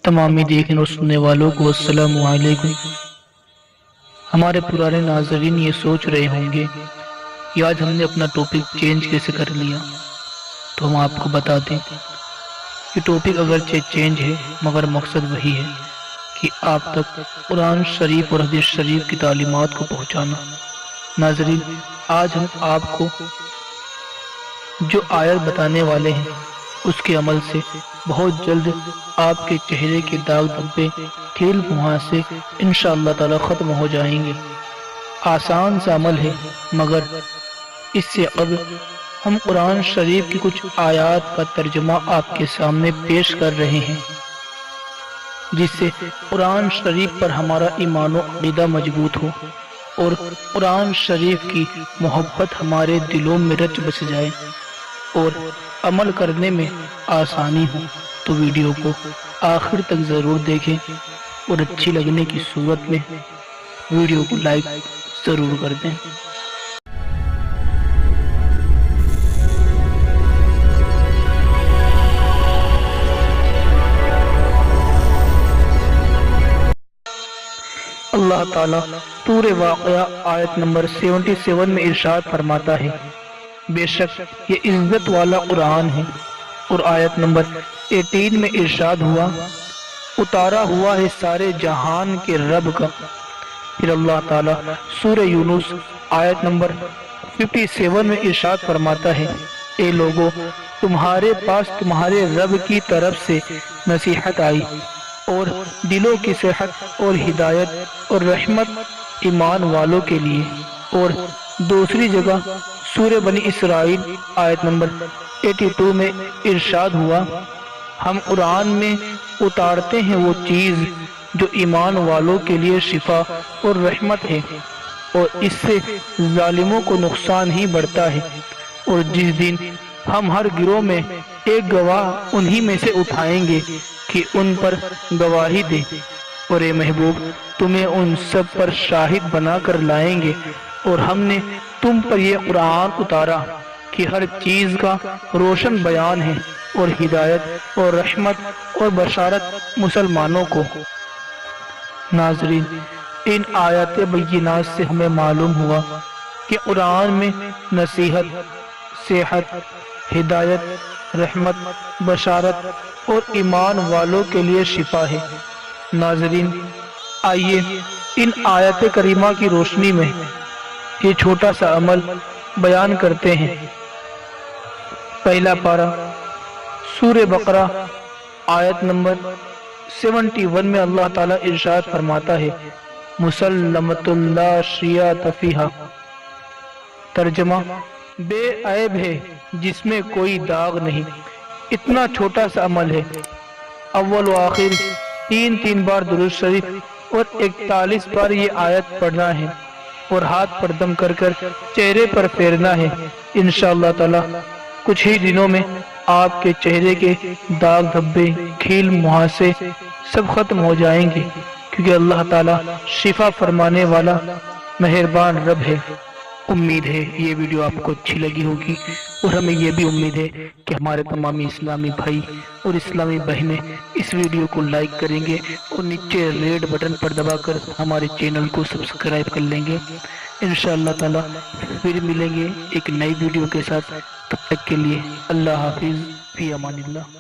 تمامی دیکھنے اور سننے والوں کو السلام علیکم۔ ہمارے پرانے ناظرین یہ سوچ رہے ہوں گے کہ آج ہم نے اپنا ٹاپک چینج کیسے کر لیا، تو ہم آپ کو بتا دیں کہ ٹاپک اگرچہ چینج ہے مگر مقصد وہی ہے کہ آپ تک قرآن شریف اور حدیث شریف کی تعلیمات کو پہنچانا۔ ناظرین، آج ہم آپ کو جو آیت بتانے والے ہیں اس کے عمل سے بہت جلد آپ کے چہرے کے داغ دھبے کھیل مہاسے انشاءاللہ تعالی ختم ہو جائیں گے۔ آسان سا عمل ہے، مگر اس سے قبل ہم قرآن شریف کی کچھ آیات کا ترجمہ آپ کے سامنے پیش کر رہے ہیں، جس سے قرآن شریف پر ہمارا ایمان و عقیدہ مضبوط ہو اور قرآن شریف کی محبت ہمارے دلوں میں رچ بس جائے اور عمل کرنے میں آسانی ہو۔ تو ویڈیو کو آخر تک ضرور دیکھیں اور اچھی لگنے کی صورت میں ویڈیو کو لائک ضرور کر دیں۔ اللہ تعالیٰ سورہ واقعہ آیت نمبر 77 میں ارشاد فرماتا ہے، بے شک یہ عزت والا قرآن ہے، اور آیت نمبر 18 میں ارشاد ہوا، اتارا ہوا ہے سارے جہان کے رب کا۔ پھر اللہ تعالیٰ سورہ یونس آیت نمبر 57 میں ارشاد فرماتا ہے، اے لوگو، تمہارے پاس تمہارے رب کی طرف سے نصیحت آئی اور دلوں کی صحت اور ہدایت اور رحمت ایمان والوں کے لیے۔ اور دوسری جگہ سورہ بنی اسرائیل آیت نمبر 82 میں ارشاد ہوا، ہم قرآن میں اتارتے ہیں وہ چیز جو ایمان والوں کے لیے شفا اور رحمت ہے، اور اس سے ظالموں کو نقصان ہی بڑھتا ہے۔ اور جس دن ہم ہر گروہ میں ایک گواہ انہی میں سے اٹھائیں گے کہ ان پر گواہی دے، اور اے محبوب، تمہیں ان سب پر شاہد بنا کر لائیں گے، اور ہم نے تم پر یہ قرآن اتارا کہ ہر چیز کا روشن بیان ہے اور ہدایت اور رحمت اور بشارت مسلمانوں کو۔ ناظرین، ان آیات بینات سے ہمیں معلوم ہوا کہ قرآن میں نصیحت، صحت، ہدایت، رحمت، بشارت اور ایمان والوں کے لیے شفا ہے۔ ناظرین، آئیے ان آیات کریمہ کی روشنی میں یہ چھوٹا سا عمل بیان کرتے ہیں۔ پہلا پارہ سورہ بقرہ آیت نمبر 71 میں اللہ تعالیٰ ارشاد فرماتا ہے، مسلمۃ لا شیاۃ فیہا، ترجمہ، بے عیب ہے جس میں کوئی داغ نہیں۔ اتنا چھوٹا سا عمل ہے، اول و آخر تین بار درود شریف اور 41 بار یہ آیت پڑھنا ہے اور ہاتھ پر دم کر کر چہرے پر پھیرنا ہے۔ انشاءاللہ تعالی کچھ ہی دنوں میں آپ کے چہرے کے داغ دھبے کھیل مہاسے سب ختم ہو جائیں گے، کیونکہ اللہ تعالی شفا فرمانے والا مہربان رب ہے۔ امید ہے یہ ویڈیو آپ کو اچھی لگی ہوگی، اور ہمیں یہ بھی امید ہے کہ ہمارے تمامی اسلامی بھائی اور اسلامی بہنیں اس ویڈیو کو لائک کریں گے اور نیچے ریڈ بٹن پر دبا کر ہمارے چینل کو سبسکرائب کر لیں گے۔ انشاءاللہ تعالی پھر ملیں گے ایک نئی ویڈیو کے ساتھ، تب تک کے لیے اللہ حافظ، فی امان اللہ۔